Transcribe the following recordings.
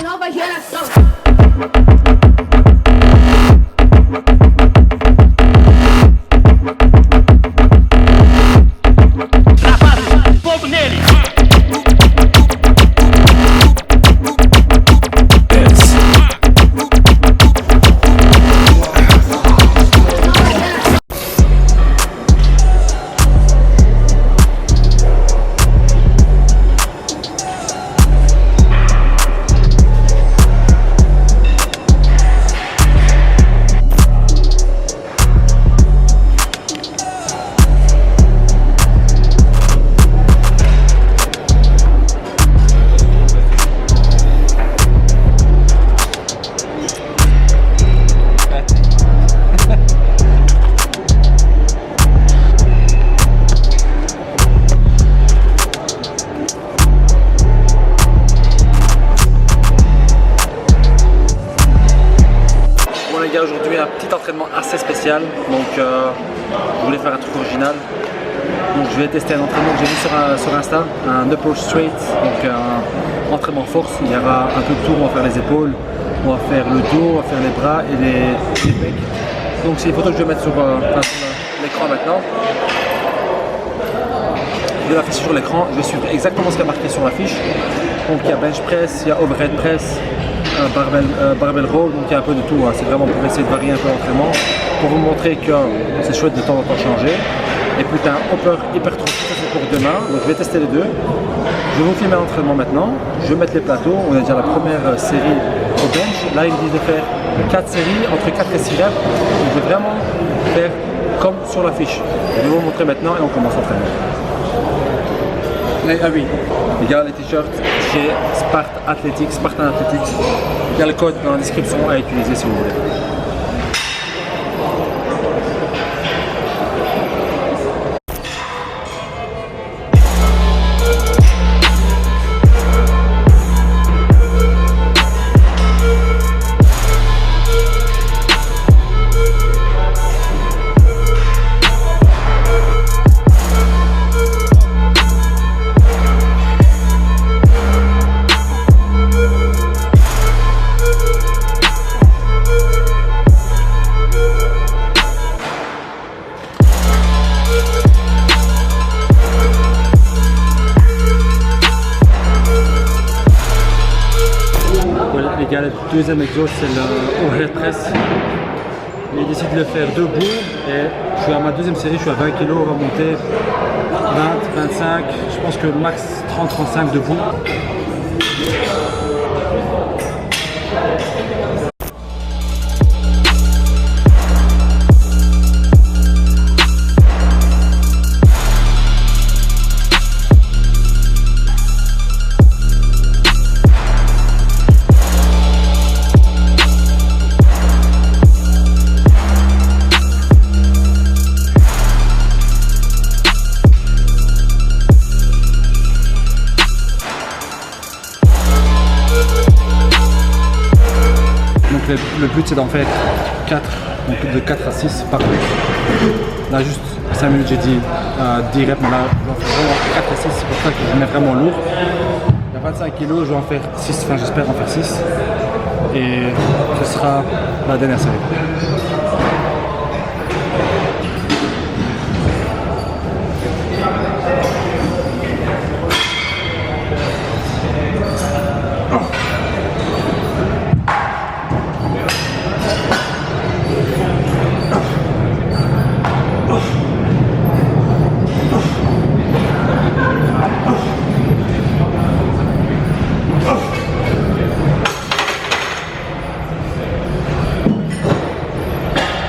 nova geração. Na base, fogo nele. Aujourd'hui un petit entraînement assez spécial, donc je voulais faire un truc original. Donc je vais tester un entraînement que j'ai vu sur Insta, un approach straight, donc un entraînement force. Il y aura un peu de tout, on va faire les épaules, on va faire le dos, on va faire les bras et les pecs. Donc c'est une photo que je vais mettre sur l'écran maintenant. Je vais l'afficher sur l'écran, je vais suivre exactement ce qui est marqué sur la fiche. Donc il y a bench press, il y a overhead press, barbell row, donc il y a un peu de tout, hein. C'est vraiment pour essayer de varier un peu l'entraînement, pour vous montrer que c'est chouette de temps en temps changer. Et puis tu as un hopper hypertrophie, ça c'est pour demain, donc je vais tester les deux. Je vais vous filmer l'entraînement maintenant, je vais mettre les plateaux, on a déjà la première série au bench. Là il me dit de faire 4 séries, entre 4 et 6 reps, donc je vais vraiment faire comme sur la fiche. Je vais vous montrer maintenant et on commence l'entraînement. Ah oui, il y a les t-shirts chez Spartan Athletics. Il y a le code dans la description à utiliser si vous voulez. Le deuxième exo c'est le overhead press. J'ai décidé de le faire debout et je suis à ma deuxième série, je suis à 20 kg, on va monter 20, 25, je pense que max 30-35 debout. Le but c'est d'en faire 4, donc de 4 à 6 par week. Là juste 5 minutes j'ai dit 10 reps, mais là je vais en faire vraiment 4 à 6, c'est pour ça que je mets vraiment lourd. Il y a 25 kg, je vais en faire 6, enfin j'espère en faire 6. Et ce sera la dernière série.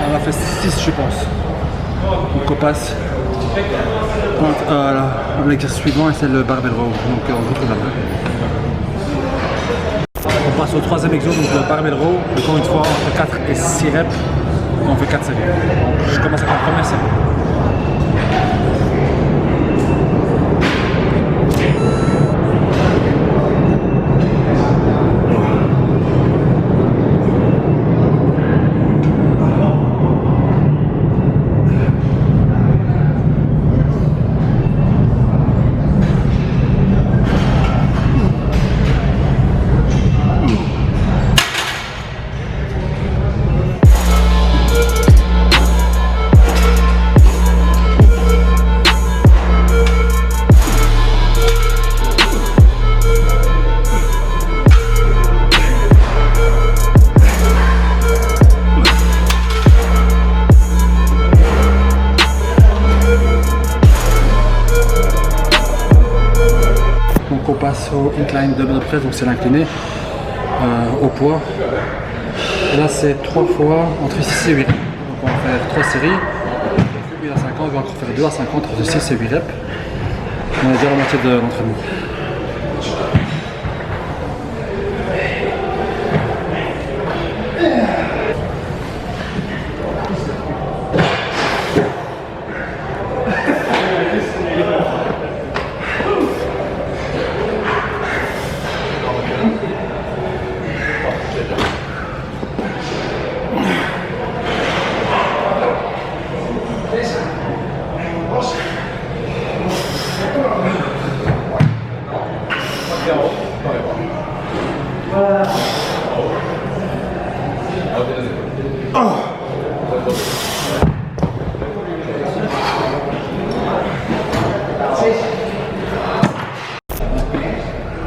On a fait 6 je pense. Donc on passe à l'exercice suivant et c'est le barbell row. Donc on retrouve après. On passe au troisième exo, donc le barbell row. Encore une fois entre 4 et 6 reps. On fait 4 séries. Donc je commence avec la première série. press, donc c'est l'incliné au poids. Et là c'est 3 fois entre 6 et 8 reps. Donc on va faire 3 séries, 1 à 50, on va encore faire 2 à 50 entre 6 et 8 reps. On est déjà à la moitié de l'entraînement.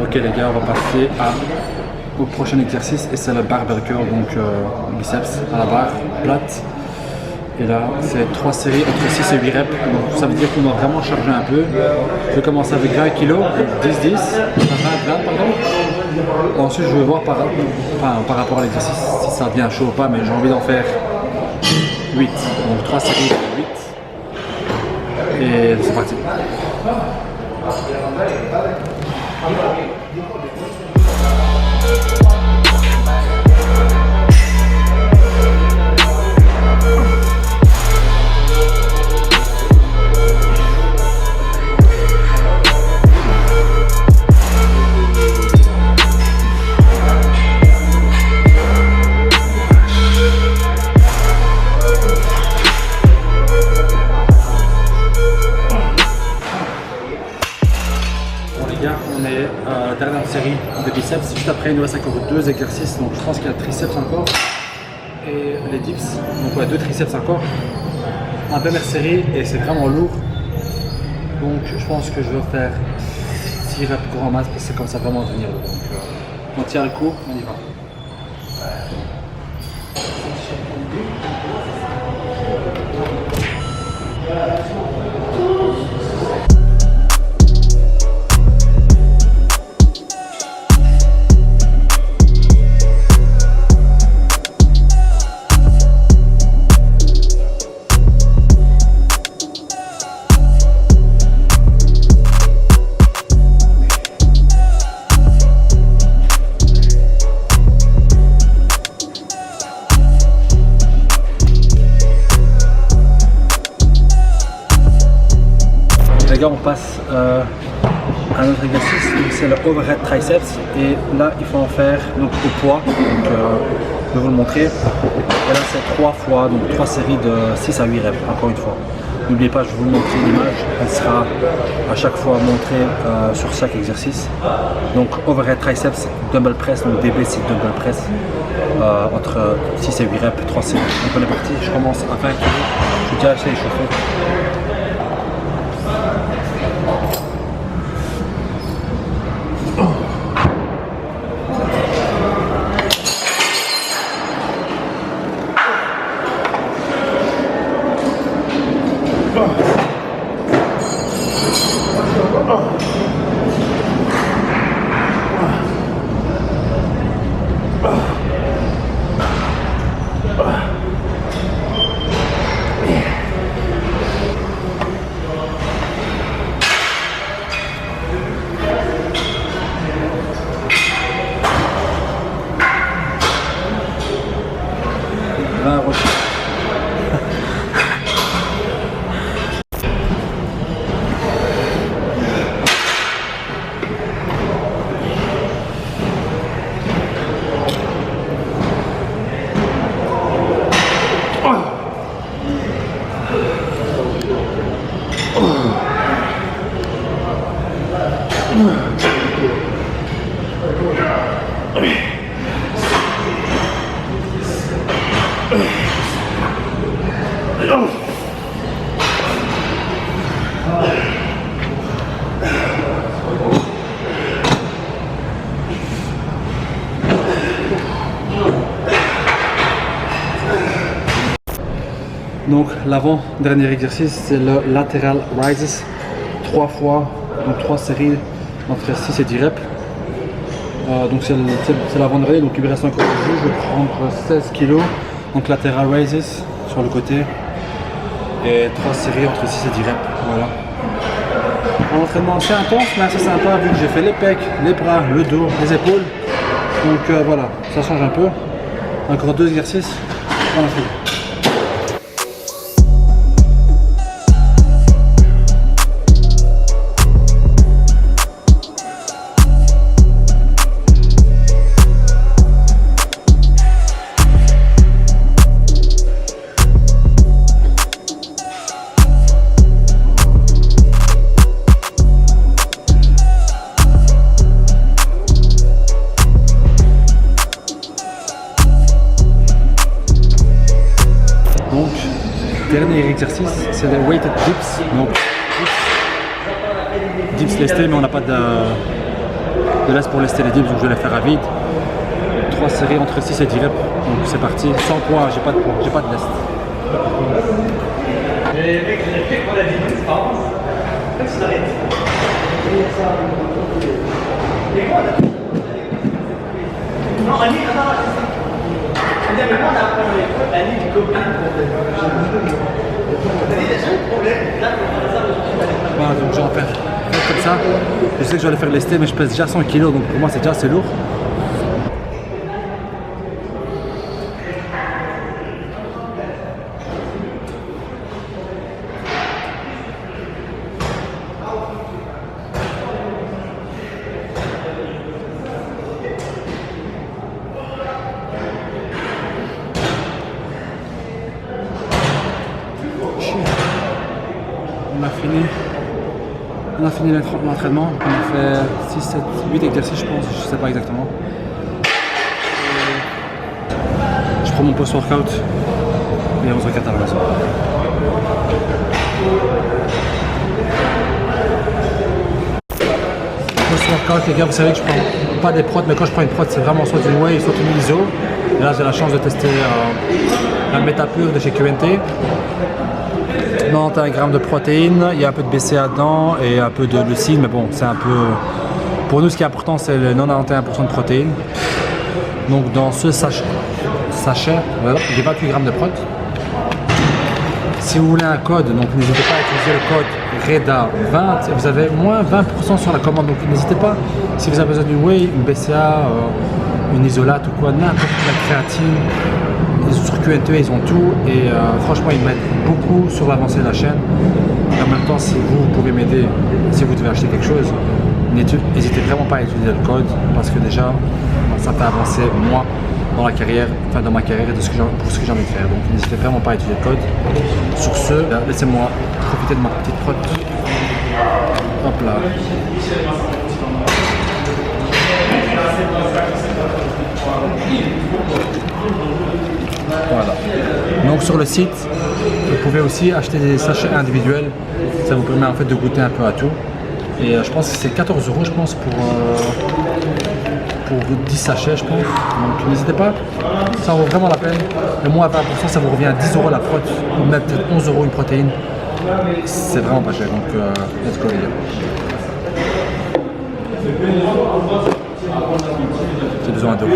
Ok les gars, on va passer au prochain exercice et c'est le barbell curl, donc biceps à la barre plate. Et là c'est 3 séries entre 6 et 8 reps, donc ça veut dire qu'on doit vraiment charger un peu. Je vais commencer avec 20 kg, 10-10, 20 pardon. Ensuite je vais voir par rapport à l'exercice si ça devient chaud ou pas, mais j'ai envie d'en faire 8, donc 3 séries 8. Et c'est parti. On est à la dernière série de biceps. Juste après, il nous reste encore 2 exercices. Donc, je pense qu'il y a le triceps encore et les dips. Donc, ouais, 2 triceps encore. En dernière série et c'est vraiment lourd. Donc, je pense que je vais faire 6 reps grand masse parce que c'est comme ça vraiment tenir. Donc, on tient le coup, on y va. Les gars, on passe à un autre exercice, c'est le overhead triceps et là il faut en faire donc au poids, donc je vais vous le montrer. Et là c'est 3 fois, donc 3 séries de 6 à 8 reps, encore une fois. N'oubliez pas, je vais vous montrer l'image, elle sera à chaque fois montrée sur chaque exercice. Donc overhead triceps, dumbbell press, donc DB c'est dumbbell press, entre 6 et 8 reps, 3 séries. Donc on est parti, je commence à 20 kg, je suis déjà assez échauffé. Donc l'avant-dernier exercice, c'est le lateral rises, 3 fois, donc 3 séries entre 6 et 10 reps. Donc c'est la vendredi, donc il me reste encore du jus. Je vais prendre 16 kg, donc lateral raises sur le côté et 3 séries entre 6 et 10 reps. Voilà. Un entraînement assez intense mais assez sympa vu que j'ai fait les pecs, les bras, le dos, les épaules. Donc voilà, ça change un peu. Encore 2 exercices. On a fait. Donc, dernier exercice, c'est les weighted dips. Donc, dips lestés, mais on n'a pas de lest pour lester les dips, donc je vais les faire à vide. 3 séries entre 6 et 10 reps. Donc c'est parti, sans poids, j'ai pas de poids, j'ai pas de lest. Voilà, donc je vais en faire comme ça. Je sais que je vais aller faire lester, mais je pèse déjà 100 kg, donc pour moi c'est déjà assez lourd. On a fini l'entraînement, on a fait 6, 7, 8 exercices je pense, je sais pas exactement. Je prends mon post-workout et on se regarde à la maison. Post-workout les gars, vous savez que je prends pas des prods, mais quand je prends une prod c'est vraiment soit une whey, soit une iso. Et là j'ai la chance de tester la Metapure de chez QNT. 91 grammes de protéines, il y a un peu de BCA dedans et un peu de leucine, mais bon, c'est un peu... Pour nous, ce qui est important, c'est le 91% de protéines. Donc dans ce sachet, voilà, il y a 28 grammes de prot. Si vous voulez un code, donc n'hésitez pas à utiliser le code REDA20, vous avez moins 20% sur la commande, donc n'hésitez pas, si vous avez besoin d'une whey, une BCA, une isolate ou quoi, n'importe la créatine, sur QNT ils ont tout et franchement ils m'aident beaucoup sur l'avancée de la chaîne. Et en même temps, si vous pouvez m'aider, si vous devez acheter quelque chose, n'hésitez vraiment pas à utiliser le code parce que déjà ça fait avancer moi dans la carrière, enfin dans ma carrière et pour ce que j'ai envie de faire. Donc n'hésitez vraiment pas à utiliser le code. Sur ce, laissez-moi profiter de ma petite prod. Hop là. Voilà. Donc sur le site, vous pouvez aussi acheter des sachets individuels. Ça vous permet en fait de goûter un peu à tout. Et je pense que c'est 14 € je pense pour 10 sachets je pense. Donc n'hésitez pas, ça vaut vraiment la peine. Le moins à 20% ça vous revient à 10 € la prot, ou même peut-être 11 € une protéine. C'est vraiment pas cher, donc let's go les gars. J'ai besoin d'eau.